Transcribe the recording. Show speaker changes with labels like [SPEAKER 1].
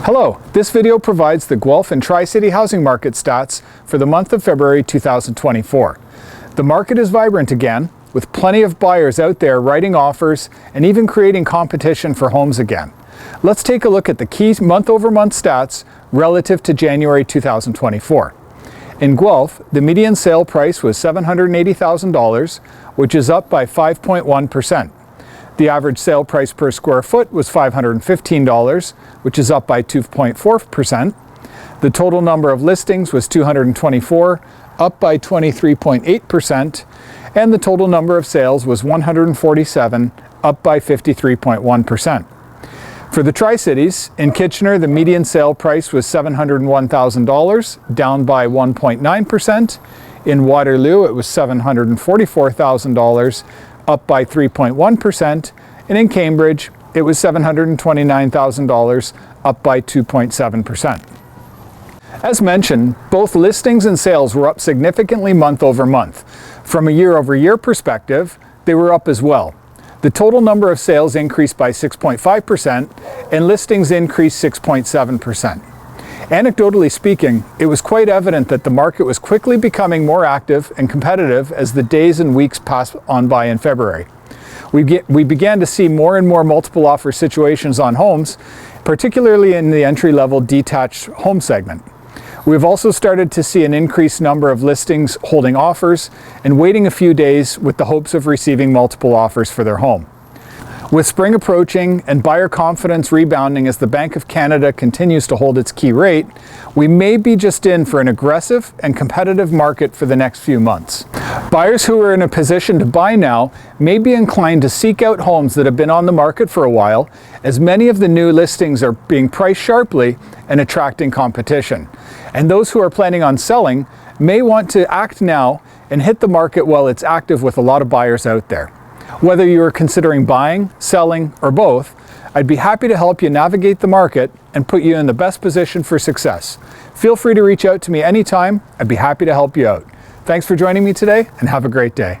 [SPEAKER 1] Hello, this video provides the Guelph and Tri-City housing market stats for the month of February 2024. The market is vibrant again, with plenty of buyers out there writing offers and even creating competition for homes again. Let's take a look at the key month-over-month stats relative to January 2024. In Guelph, the median sale price was $780,000, which is up by 5.1%. The average sale price per square foot was $515, which is up by 2.4%. The total number of listings was 224, up by 23.8%, and the total number of sales was 147, up by 53.1%. For the Tri-Cities, in Kitchener, the median sale price was $701,000, down by 1.9%. In Waterloo, it was $744,000, up by 3.1%, and in Cambridge, it was $729,000, up by 2.7%. As mentioned, both listings and sales were up significantly month over month. From a year-over-year perspective, they were up as well. The total number of sales increased by 6.5%, and listings increased 6.7%. Anecdotally speaking, it was quite evident that the market was quickly becoming more active and competitive as the days and weeks passed on by in February. We began to see more and more multiple offer situations on homes, particularly in the entry-level detached home segment. We've also started to see an increased number of listings holding offers and waiting a few days with the hopes of receiving multiple offers for their home. With spring approaching and buyer confidence rebounding as the Bank of Canada continues to hold its key rate, we may be just in for an aggressive and competitive market for the next few months. Buyers who are in a position to buy now may be inclined to seek out homes that have been on the market for a while, as many of the new listings are being priced sharply and attracting competition. And those who are planning on selling may want to act now and hit the market while it's active with a lot of buyers out there. Whether you are considering buying, selling, or both, I'd be happy to help you navigate the market and put you in the best position for success. Feel free to reach out to me anytime. I'd be happy to help you out. Thanks for joining me today, and have a great day.